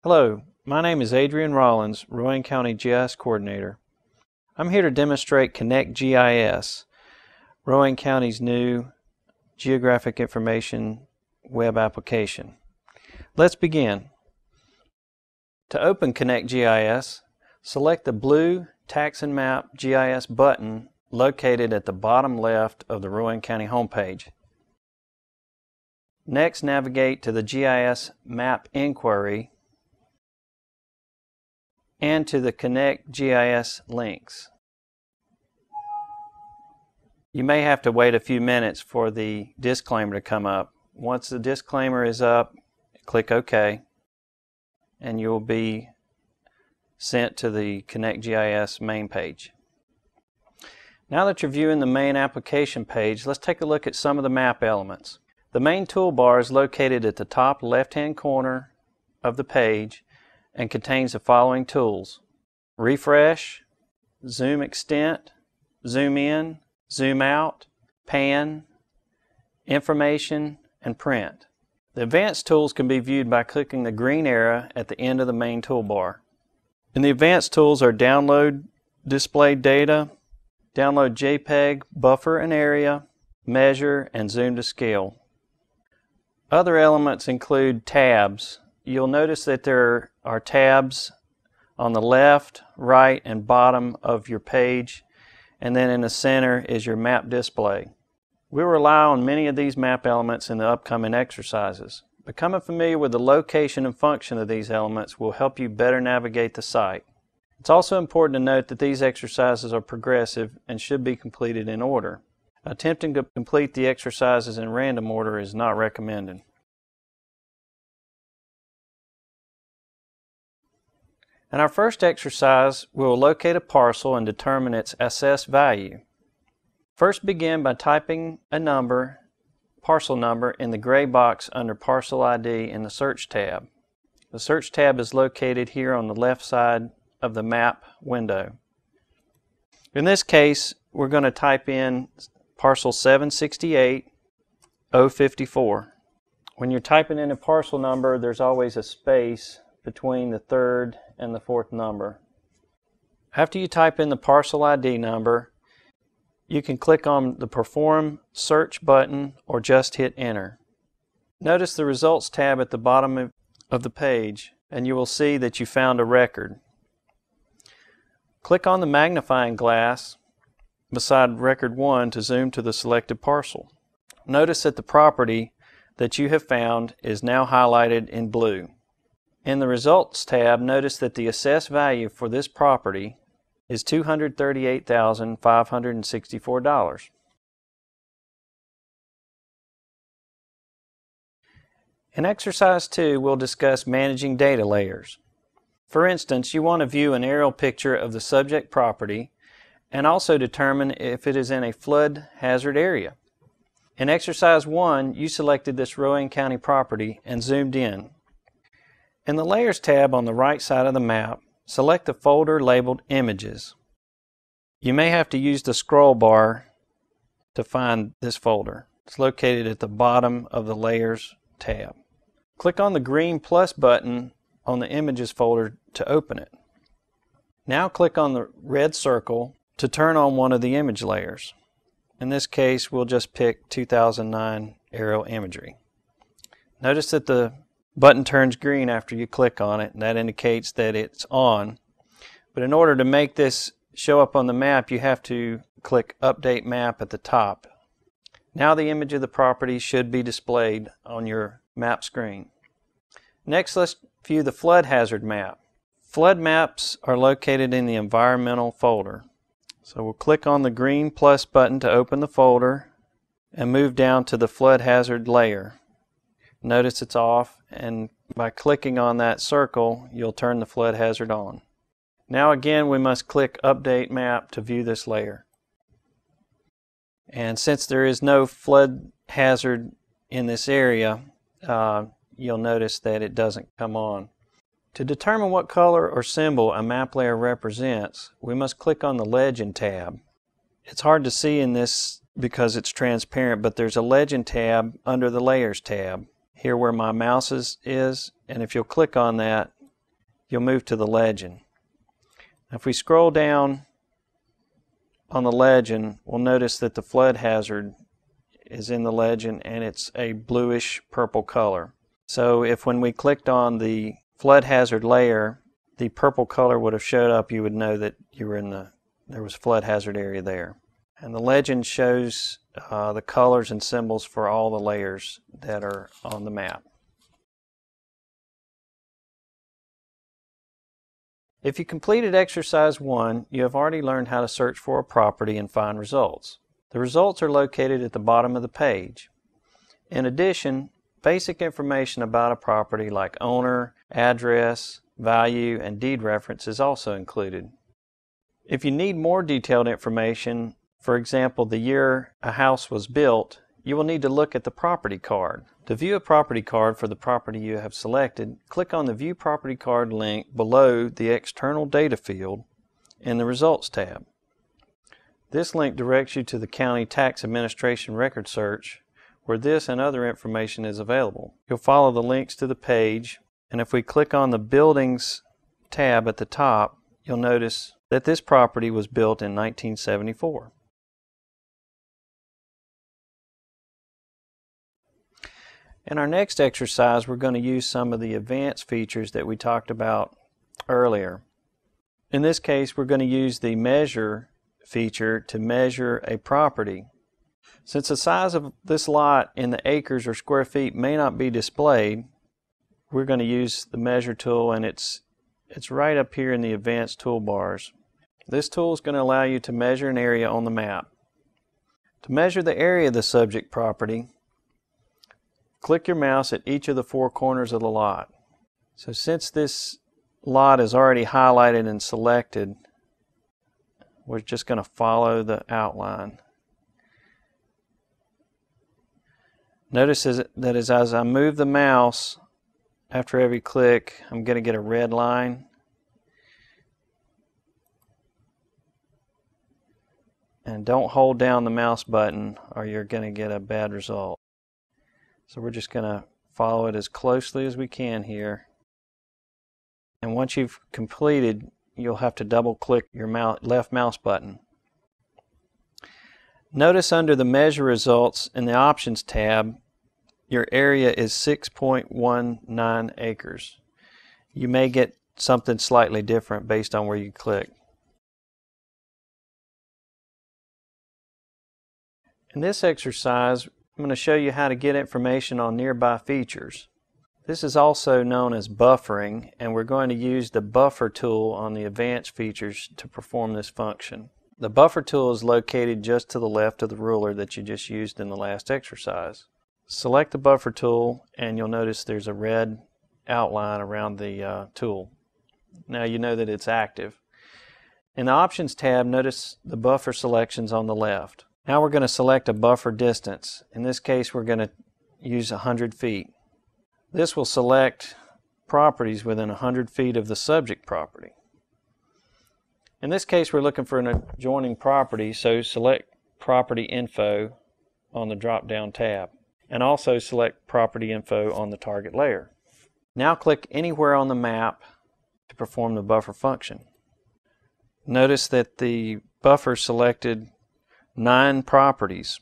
Hello, my name is Adrian Rollins, Rowan County GIS Coordinator. I'm here to demonstrate Connect GIS, Rowan County's new geographic information web application. Let's begin. To open Connect GIS, select the blue Tax and Map GIS button located at the bottom left of the Rowan County homepage. Next, navigate to the GIS Map Inquiry and to the Connect GIS links. You may have to wait a few minutes for the disclaimer to come up. Once the disclaimer is up, click OK, and you'll be sent to the Connect GIS main page. Now that you're viewing the main application page, let's take a look at some of the map elements. The main toolbar is located at the top left-hand corner of the page and contains the following tools: refresh, zoom extent, zoom in, zoom out, pan, information, and print. The advanced tools can be viewed by clicking the green arrow at the end of the main toolbar. And the advanced tools are download displayed data, download JPEG, buffer and area, measure, and zoom to scale. Other elements include tabs. You'll notice that there are tabs on the left, right, and bottom of your page, and then in the center is your map display. We'll rely on many of these map elements in the upcoming exercises. Becoming familiar with the location and function of these elements will help you better navigate the site. It's also important to note that these exercises are progressive and should be completed in order. Attempting to complete the exercises in random order is not recommended. In our first exercise, we will locate a parcel and determine its assessed value. First, begin by typing a number, parcel number, in the gray box under Parcel ID in the Search tab. The Search tab is located here on the left side of the map window. In this case, we're going to type in Parcel 768-054. When you're typing in a parcel number, there's always a space between the third and the fourth number. After you type in the parcel ID number, you can click on the Perform Search button or just hit Enter. Notice the Results tab at the bottom of the page, and you will see that you found a record. Click on the magnifying glass beside Record 1 to zoom to the selected parcel. Notice that the property that you have found is now highlighted in blue. In the Results tab, notice that the assessed value for this property is $238,564. In Exercise 2, we'll discuss managing data layers. For instance, you want to view an aerial picture of the subject property and also determine if it is in a flood hazard area. In Exercise 1, you selected this Rowan County property and zoomed in. In the Layers tab on the right side of the map, select the folder labeled Images. You may have to use the scroll bar to find this folder. It's located at the bottom of the Layers tab. Click on the green plus button on the Images folder to open it. Now click on the red circle to turn on one of the image layers. In this case, we'll just pick 2009 aerial imagery. Notice that the button turns green after you click on it, and that indicates that it's on. But in order to make this show up on the map, you have to click Update Map at the top. Now the image of the property should be displayed on your map screen. Next, let's view the flood hazard map. Flood maps are located in the Environmental folder. So we'll click on the green plus button to open the folder and move down to the flood hazard layer. Notice it's off, and by clicking on that circle, you'll turn the flood hazard on. Now again, we must click Update Map to view this layer. And since there is no flood hazard in this area, you'll notice that it doesn't come on. To determine what color or symbol a map layer represents, we must click on the Legend tab. It's hard to see in this because it's transparent, but there's a Legend tab under the Layers tab, here where my mouse is, and if you'll click on that, you'll move to the legend. If we scroll down on the legend, we'll notice that the flood hazard is in the legend and it's a bluish purple color. So if when we clicked on the flood hazard layer, the purple color would have showed up, you would know that you were there was flood hazard area there. And the legend shows the colors and symbols for all the layers that are on the map. If you completed exercise 1, you have already learned how to search for a property and find results. The results are located at the bottom of the page. In addition, basic information about a property like owner, address, value, and deed reference is also included. If you need more detailed information, for example, the year a house was built, you will need to look at the property card. To view a property card for the property you have selected, click on the View Property Card link below the External Data field in the Results tab. This link directs you to the County Tax Administration Record Search, where this and other information is available. You'll follow the links to the page, and if we click on the Buildings tab at the top, you'll notice that this property was built in 1974. In our next exercise, we're going to use some of the advanced features that we talked about earlier. In this case, we're going to use the Measure feature to measure a property. Since the size of this lot in the acres or square feet may not be displayed, we're going to use the Measure tool, and it's right up here in the advanced toolbars. This tool is going to allow you to measure an area on the map. To measure the area of the subject property, click your mouse at each of the 4 corners of the lot. So since this lot is already highlighted and selected, we're just going to follow the outline. Notice that as I move the mouse, after every click, I'm going to get a red line. And don't hold down the mouse button or you're going to get a bad result. So we're just going to follow it as closely as we can here. And once you've completed, you'll have to double click your left mouse button. Notice under the Measure Results in the Options tab, your area is 6.19 acres. You may get something slightly different based on where you click. In this exercise, I'm going to show you how to get information on nearby features. This is also known as buffering, and we're going to use the Buffer tool on the advanced features to perform this function. The Buffer tool is located just to the left of the ruler that you just used in the last exercise. Select the Buffer tool and you'll notice there's a red outline around the tool. Now you know that it's active. In the Options tab, notice the buffer selections on the left. Now we're going to select a buffer distance. In this case, we're going to use 100 feet. This will select properties within 100 feet of the subject property. In this case, we're looking for an adjoining property, so select Property Info on the drop-down tab, and also select Property Info on the target layer. Now click anywhere on the map to perform the buffer function. Notice that the buffer selected 9 properties,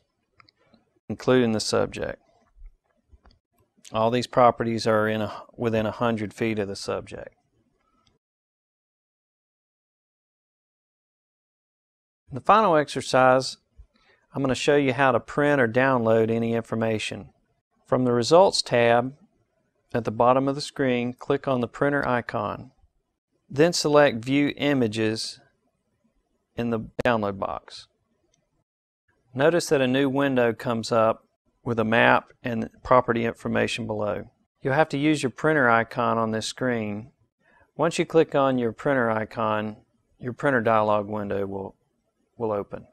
including the subject. All these properties are within 100 feet of the subject. In the final exercise, I'm going to show you how to print or download any information. From the Results tab at the bottom of the screen, click on the printer icon. Then select View Images in the download box. Notice that a new window comes up with a map and property information below. You'll have to use your printer icon on this screen. Once you click on your printer icon, your printer dialog window will open.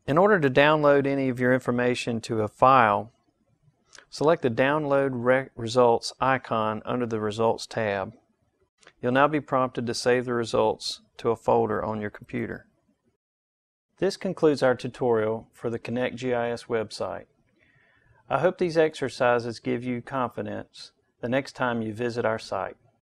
In order to download any of your information to a file, select the Download Results icon under the Results tab. You'll now be prompted to save the results to a folder on your computer. This concludes our tutorial for the Connect GIS website. I hope these exercises give you confidence the next time you visit our site.